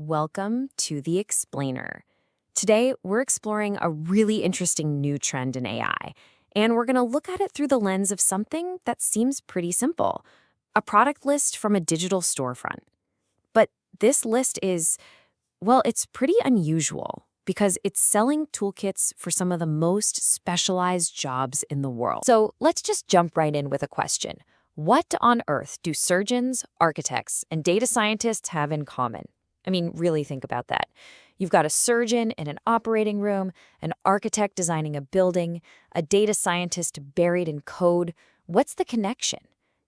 welcome to The Explainer. Today, we're exploring a really interesting new trend in AI, and we're going to look at it through the lens of something that seems pretty simple, a product list from a digital storefront. But this list is, well, it's pretty unusual because it's selling toolkits for some of the most specialized jobs in the world. So let's just jump right in with a question. What on earth do surgeons, architects, and data scientists have in common? I mean, really think about that. You've got a surgeon in an operating room, an architect designing a building, a data scientist buried in code. What's the connection?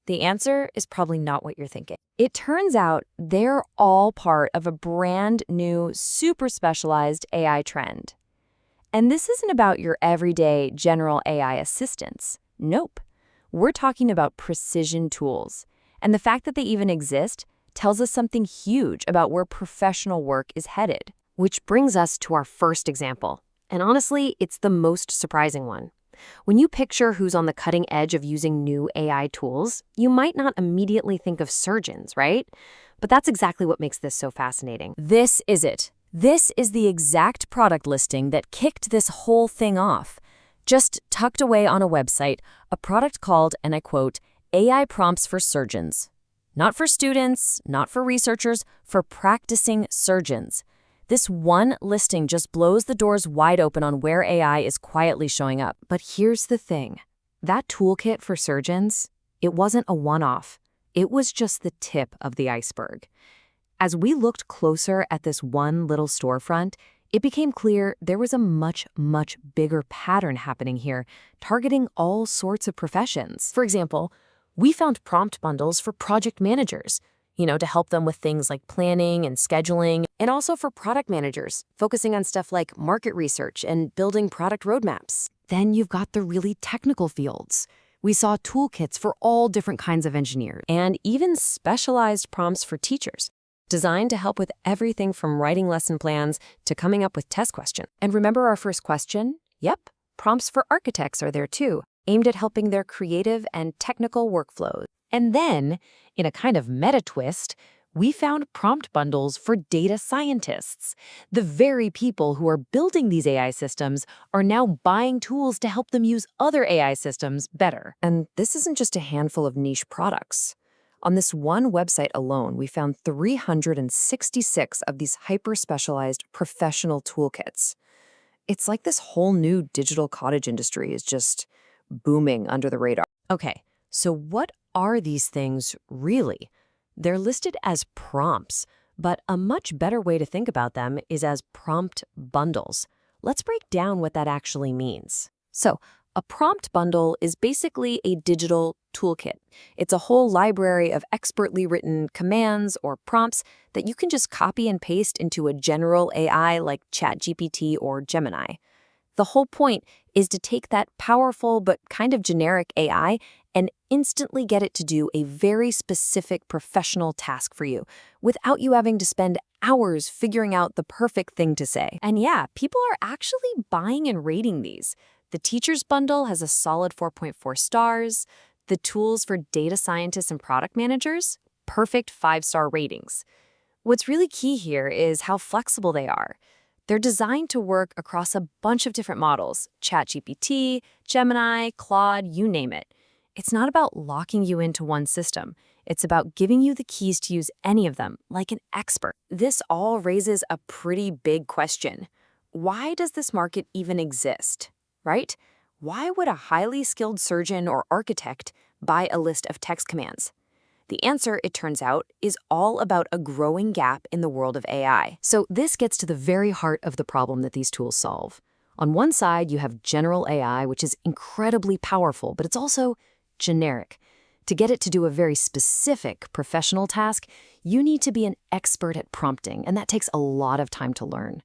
The answer is probably not what you're thinking. It turns out they're all part of a brand new, super specialized AI trend. And this isn't about your everyday general AI assistants. Nope. We're talking about precision tools. And the fact that they even exist tells us something huge about where professional work is headed. Which brings us to our first example. And honestly, it's the most surprising one. When you picture who's on the cutting edge of using new AI tools, you might not immediately think of surgeons, right? But that's exactly what makes this so fascinating. This is it. This is the exact product listing that kicked this whole thing off. Just tucked away on a website, a product called, and I quote, AI prompts for surgeons. Not for students, not for researchers, for practicing surgeons. This one listing just blows the doors wide open on where AI is quietly showing up. But here's the thing. That toolkit for surgeons, it wasn't a one-off. It was just the tip of the iceberg. As we looked closer at this one little storefront, it became clear there was a much, much bigger pattern happening here, targeting all sorts of professions. For example, we found prompt bundles for project managers, to help them with things like planning and scheduling, and also for product managers, focusing on stuff like market research and building product roadmaps. Then you've got the really technical fields. We saw toolkits for all different kinds of engineers, and even specialized prompts for teachers, designed to help with everything from writing lesson plans to coming up with test questions. And remember our first question? Yep, prompts for architects are there too, aimed at helping their creative and technical workflows. And then, in a kind of meta twist, we found prompt bundles for data scientists. The very people who are building these AI systems are now buying tools to help them use other AI systems better. And this isn't just a handful of niche products. On this one website alone, we found 366 of these hyper-specialized professional toolkits. It's like this whole new digital cottage industry is just booming under the radar. Okay, so what are these things really? They're listed as prompts, but a much better way to think about them is as prompt bundles. Let's break down what that actually means. So, a prompt bundle is basically a digital toolkit. It's a whole library of expertly written commands or prompts that you can just copy and paste into a general AI like ChatGPT or Gemini. The whole point is to take that powerful but kind of generic AI and instantly get it to do a very specific professional task for you without you having to spend hours figuring out the perfect thing to say. And yeah, people are actually buying and rating these. The teacher's bundle has a solid 4.4 stars. The tools for data scientists and product managers, perfect 5-star ratings. What's really key here is how flexible they are. They're designed to work across a bunch of different models, ChatGPT, Gemini, Claude, you name it. It's not about locking you into one system. It's about giving you the keys to use any of them, like an expert. This all raises a pretty big question. Why does this market even exist, right? Why would a highly skilled surgeon or architect buy a list of text commands? The answer, it turns out, is all about a growing gap in the world of AI. So this gets to the very heart of the problem that these tools solve. On one side, you have general AI, which is incredibly powerful, but it's also generic. To get it to do a very specific professional task, you need to be an expert at prompting, and that takes a lot of time to learn.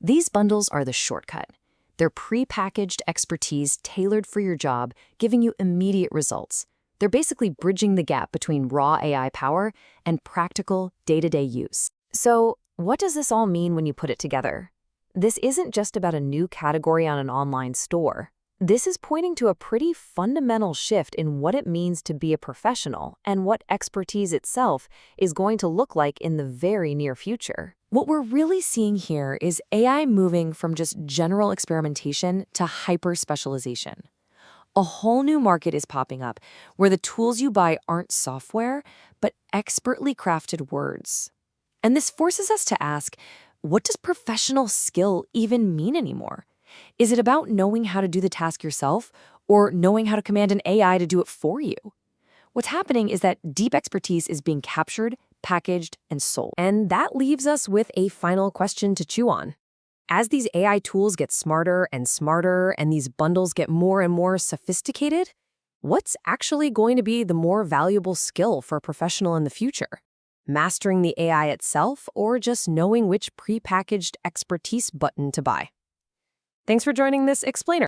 These bundles are the shortcut. They're pre-packaged expertise tailored for your job, giving you immediate results. They're basically bridging the gap between raw AI power and practical day-to-day use. So, what does this all mean when you put it together? This isn't just about a new category on an online store. This is pointing to a pretty fundamental shift in what it means to be a professional and what expertise itself is going to look like in the very near future. What we're really seeing here is AI moving from just general experimentation to hyper-specialization. A whole new market is popping up where the tools you buy aren't software, but expertly crafted words. And this forces us to ask, what does professional skill even mean anymore? Is it about knowing how to do the task yourself or knowing how to command an AI to do it for you? What's happening is that deep expertise is being captured, packaged, and sold. And that leaves us with a final question to chew on. As these AI tools get smarter and smarter and these bundles get more and more sophisticated, what's actually going to be the more valuable skill for a professional in the future? Mastering the AI itself or just knowing which prepackaged expertise button to buy? Thanks for joining this explainer.